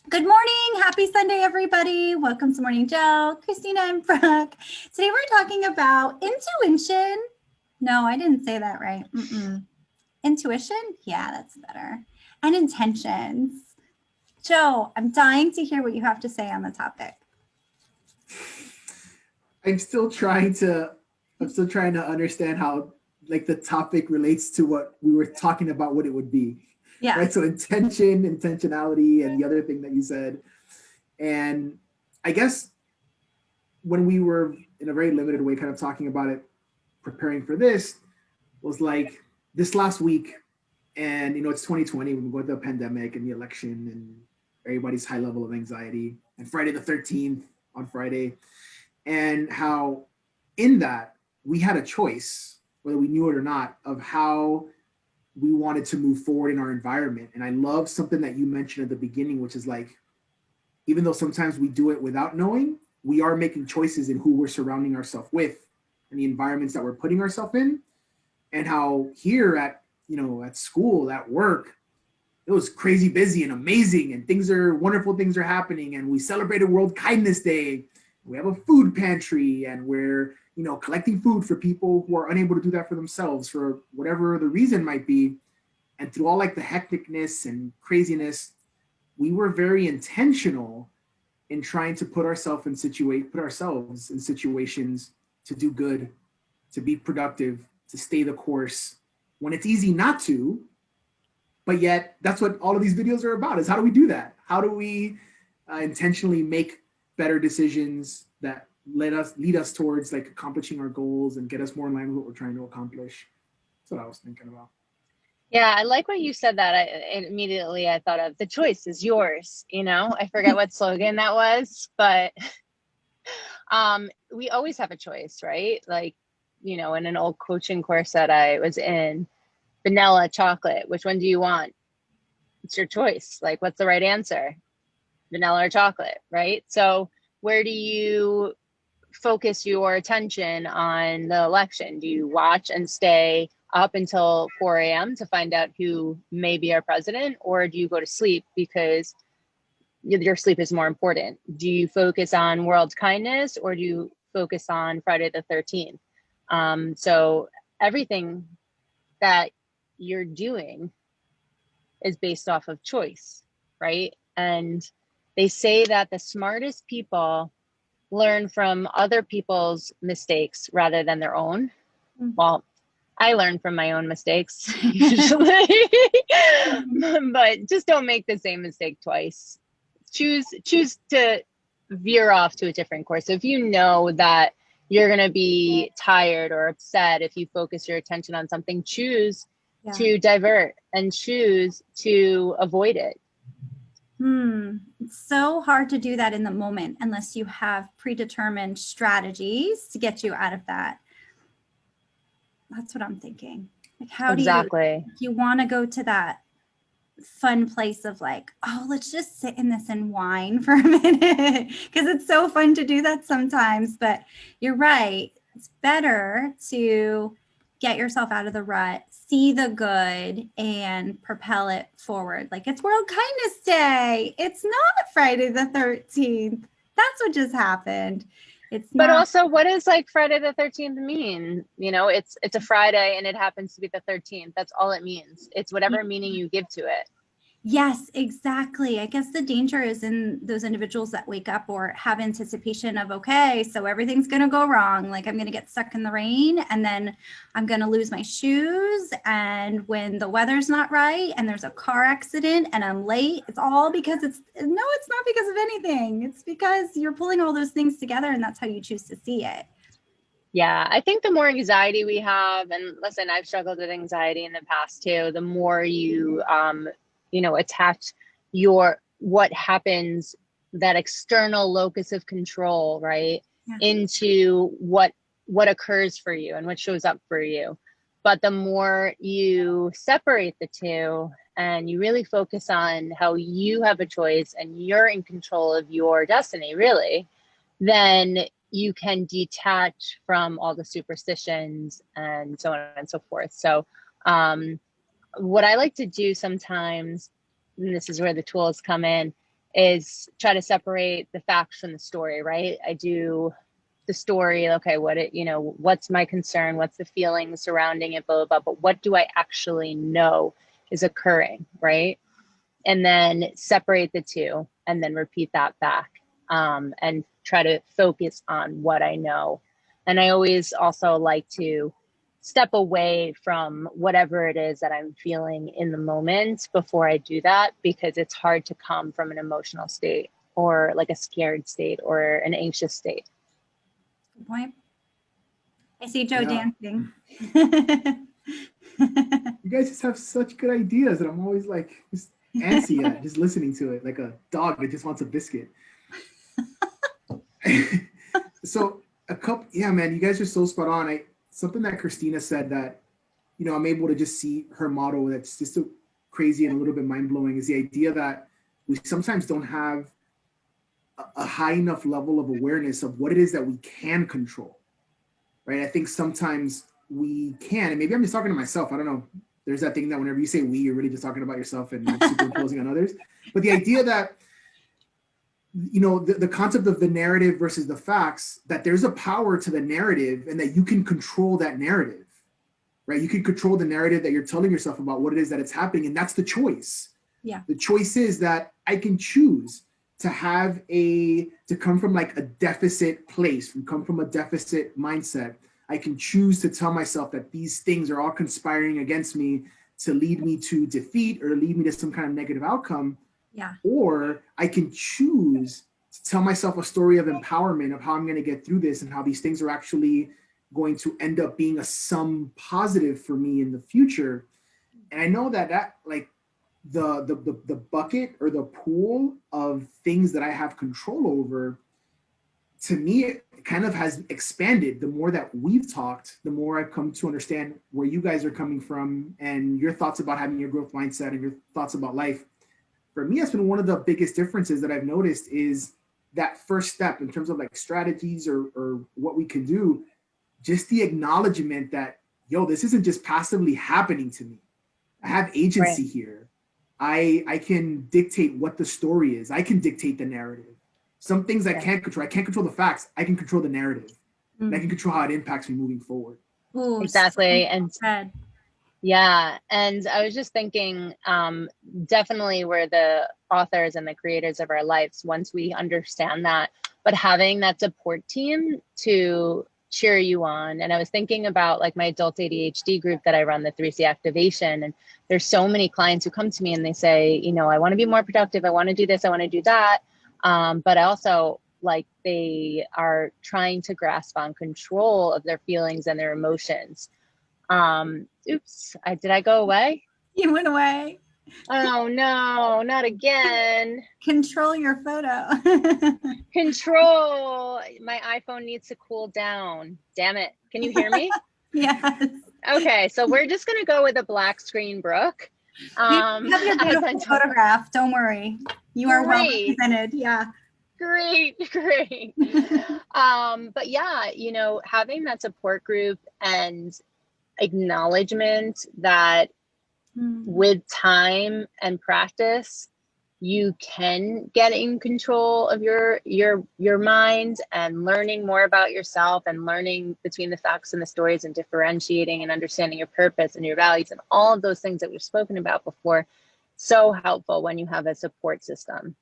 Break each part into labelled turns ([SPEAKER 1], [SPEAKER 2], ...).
[SPEAKER 1] Good morning. Happy Sunday, everybody. Welcome to Morning Joe. Christina and Brooke. Today we're talking about intuition. No, I didn't say that right. Intuition? Yeah, that's better. And intentions. Joe, I'm dying to hear what you have to say on the topic.
[SPEAKER 2] I'm still trying to I'm still trying to understand how like the topic relates to what we were talking about what it would be.
[SPEAKER 1] Yeah.
[SPEAKER 2] Right? So intention, intentionality, and the other thing that you said. And I guess when we were in a very limited way kind of talking about it, preparing for this, was like this last week, and it's 2020, we're going through the pandemic and the election and everybody's high level of anxiety, and Friday the 13th on Friday, and how in that we had a choice, whether we knew it or not, of how we wanted to move forward in our environment. And I love something that you mentioned at the beginning, which is like, even though sometimes we do it without knowing, we are making choices in who we're surrounding ourselves with and the environments that we're putting ourselves in. And how here at at school, at work, it was crazy busy and amazing, and wonderful things are happening, and we celebrated World Kindness Day. We have a food pantry, and we're collecting food for people who are unable to do that for themselves for whatever the reason might be. And through all like the hecticness and craziness, we were very intentional in trying to put ourselves in situations to do good, to be productive, to stay the course when it's easy not to. But yet that's what all of these videos are about, is how do we do that? How do we intentionally make better decisions that lead us towards like accomplishing our goals and get us more in line with what we're trying to accomplish? That's what I was thinking about.
[SPEAKER 3] Yeah, I like what you said that. Immediately I thought of the choice is yours. I forget what slogan that was, but we always have a choice, right? Like, in an old coaching course that I was in, vanilla, chocolate, which one do you want? It's your choice. Like, what's the right answer? Vanilla or chocolate, right? So where do you focus your attention on the election? Do you watch and stay up until 4 a.m. to find out who may be our president? Or do you go to sleep because your sleep is more important? Do you focus on world kindness, or do you focus on Friday the 13th? So everything that you're doing is based off of choice, right? And they say that the smartest people learn from other people's mistakes rather than their own. Well, I learn from my own mistakes usually, but just don't make the same mistake twice. Choose to veer off to a different course. So if you know that you're going to be tired or upset if you focus your attention on something, choose to divert and choose to avoid it.
[SPEAKER 1] It's so hard to do that in the moment unless you have predetermined strategies to get you out of that. That's what I'm thinking. Like, how
[SPEAKER 3] exactly.
[SPEAKER 1] do you want to go to that fun place of like, oh, let's just sit in this and whine for a minute, because it's so fun to do that sometimes. But you're right. It's better to get yourself out of the rut, see the good, and propel it forward. Like, it's World Kindness Day. It's not Friday the 13th. That's what just happened. It's not.
[SPEAKER 3] But also, what does like Friday the 13th mean? It's a Friday and it happens to be the 13th. That's all it means. It's whatever meaning you give to it.
[SPEAKER 1] Yes, exactly. I guess the danger is in those individuals that wake up or have anticipation of, okay, so everything's going to go wrong. Like, I'm going to get stuck in the rain, and then I'm going to lose my shoes. And when the weather's not right and there's a car accident and I'm late, it's all because it's not because of anything. It's because you're pulling all those things together, and that's how you choose to see it.
[SPEAKER 3] Yeah, I think the more anxiety we have, and listen, I've struggled with anxiety in the past too, the more you attach what happens, that external locus of control, right, into what occurs for you and what shows up for you. But the more you separate the two and you really focus on how you have a choice and you're in control of your destiny, really, then you can detach from all the superstitions and so on and so forth. So what I like to do sometimes, and this is where the tools come in, is try to separate the facts from the story, right? I do the story, okay, what's my concern? What's the feeling surrounding it, blah, blah, blah. But what do I actually know is occurring, right? And then separate the two and then repeat that back, and try to focus on what I know. And I always also like to step away from whatever it is that I'm feeling in the moment before I do that, because it's hard to come from an emotional state or like a scared state or an anxious state.
[SPEAKER 1] Good point. I see Joe
[SPEAKER 2] Yeah.
[SPEAKER 1] dancing.
[SPEAKER 2] You guys just have such good ideas that I'm always like just antsy at just listening to it, like a dog that just wants a biscuit. So yeah, man, you guys are so spot on. Something that Christina said that, I'm able to just see her model that's just so crazy and a little bit mind-blowing is the idea that we sometimes don't have a high enough level of awareness of what it is that we can control, right? I think sometimes we can, and maybe I'm just talking to myself, I don't know. There's that thing that whenever you say we, you're really just talking about yourself and superimposing on others. But the idea that, the concept of the narrative versus the facts, that there's a power to the narrative and that you can control that narrative, right? You can control the narrative that you're telling yourself about what it is that it's happening. And that's the choice.
[SPEAKER 1] Yeah.
[SPEAKER 2] The choice is that I can choose to come from like a deficit place, come from a deficit mindset. I can choose to tell myself that these things are all conspiring against me to lead me to defeat or lead me to some kind of negative outcome.
[SPEAKER 1] Yeah.
[SPEAKER 2] Or I can choose to tell myself a story of empowerment of how I'm going to get through this and how these things are actually going to end up being some positive for me in the future. And I know that like the bucket or the pool of things that I have control over, to me, it kind of has expanded. The more that we've talked, the more I've come to understand where you guys are coming from and your thoughts about having your growth mindset and your thoughts about life. For me, that's been one of the biggest differences that I've noticed is that first step in terms of like strategies or what we can do, just the acknowledgement that, this isn't just passively happening to me. I have agency here. I can dictate what the story is. I can dictate the narrative. Some things I can't control. I can't control the facts. I can control the narrative. And I can control how it impacts me moving forward.
[SPEAKER 1] Ooh,
[SPEAKER 3] exactly.
[SPEAKER 1] So
[SPEAKER 3] yeah. And I was just thinking, definitely we're the authors and the creators of our lives once we understand that, but having that support team to cheer you on. And I was thinking about like my adult ADHD group that I run, the 3C activation. And there's so many clients who come to me and they say, I want to be more productive. I want to do this. I want to do that. But I also like they are trying to grasp on control of their feelings and their emotions. Oops, did I go away?
[SPEAKER 1] You went away.
[SPEAKER 3] Oh no, not again.
[SPEAKER 1] Control your photo.
[SPEAKER 3] Control. My iPhone needs to cool down. Damn it. Can you hear me?
[SPEAKER 1] Yes.
[SPEAKER 3] Okay, so we're just gonna go with a black screen, Brooke.
[SPEAKER 1] You have your beautiful photograph. Don't worry. You are well represented. Yeah.
[SPEAKER 3] Great. But yeah, having that support group and acknowledgement that with time and practice, you can get in control of your mind and learning more about yourself and learning between the facts and the stories and differentiating and understanding your purpose and your values and all of those things that we've spoken about before. So helpful when you have a support system.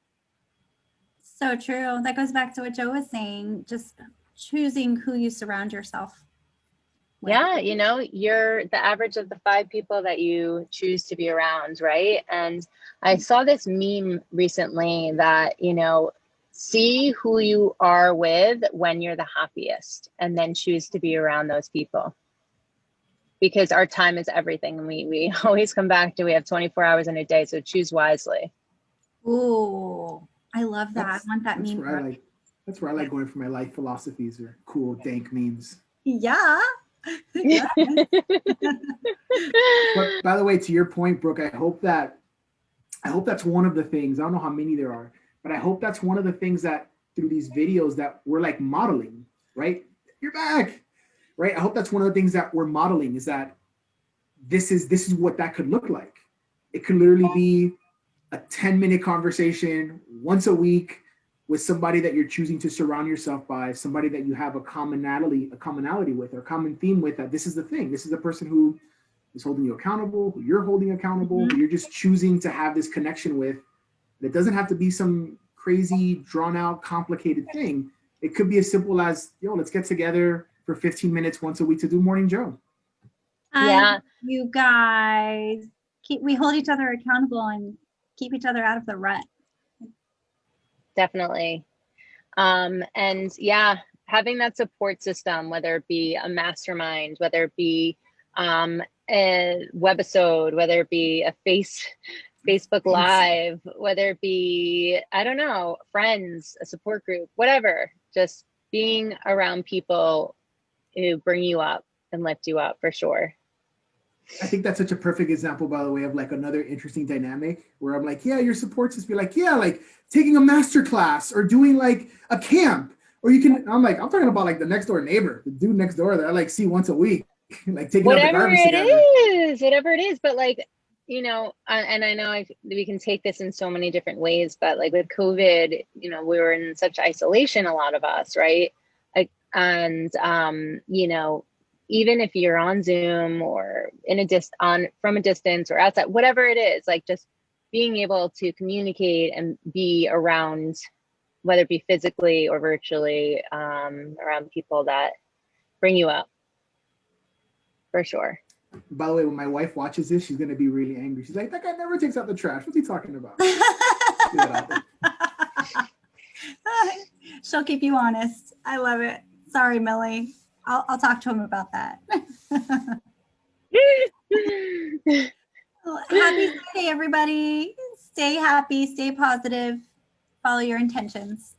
[SPEAKER 1] So true. That goes back to what Joe was saying, just choosing who you surround yourself with.
[SPEAKER 3] Yeah, you're the average of the 5 people that you choose to be around, right? And I saw this meme recently that, see who you are with when you're the happiest and then choose to be around those people. Because our time is everything. And we always come back to, we have 24 hours in a day, so choose wisely.
[SPEAKER 1] Ooh, I love that. I want that meme.
[SPEAKER 2] That's where I like going for my life philosophies or cool dank memes.
[SPEAKER 1] Yeah.
[SPEAKER 2] But by the way, to your point, Brooke, I hope that's one of the things. I don't know how many there are, but I hope that's one of the things that through these videos that we're like modeling, right? You're back, right? I hope that's one of the things that we're modeling is that this is what that could look like. It could literally be a 10-minute conversation once a week with somebody that you're choosing to surround yourself by, somebody that you have a commonality with, or a common theme with, that this is the thing. This is the person who is holding you accountable, who you're holding accountable, who you're just choosing to have this connection with. It doesn't have to be some crazy, drawn out, complicated thing. It could be as simple as, yo, let's get together for 15 minutes once a week to do Morning Joe.
[SPEAKER 3] Yeah.
[SPEAKER 1] You guys, we hold each other accountable and keep each other out of the rut.
[SPEAKER 3] Definitely. And yeah, having that support system, whether it be a mastermind, whether it be a webisode, whether it be a Facebook Live, whether it be, I don't know, friends, a support group, whatever, just being around people who bring you up and lift you up, for sure.
[SPEAKER 2] I think that's such a perfect example, by the way, of like another interesting dynamic where I'm like, yeah, your support system, be like, yeah, like taking a master class or doing like a camp, or you can, I'm like, I'm talking about like the next door neighbor, the dude next door that I like see once a week, like taking out the garbage together.
[SPEAKER 3] Whatever it is, but like, you know, and I know we can take this in so many different ways, but like with COVID, you know, we were in such isolation, a lot of us, right? Like, and you know, even if you're on Zoom or from a distance or outside, whatever it is, like just being able to communicate and be around, whether it be physically or virtually, around people that bring you up, for sure.
[SPEAKER 2] By the way, when my wife watches this, she's going to be really angry. She's like, that guy never takes out the trash. What's he talking about?
[SPEAKER 1] She'll keep you honest. I love it. Sorry, Millie. I'll talk to him about that. Well, happy Friday, everybody. Stay happy, stay positive, follow your intentions.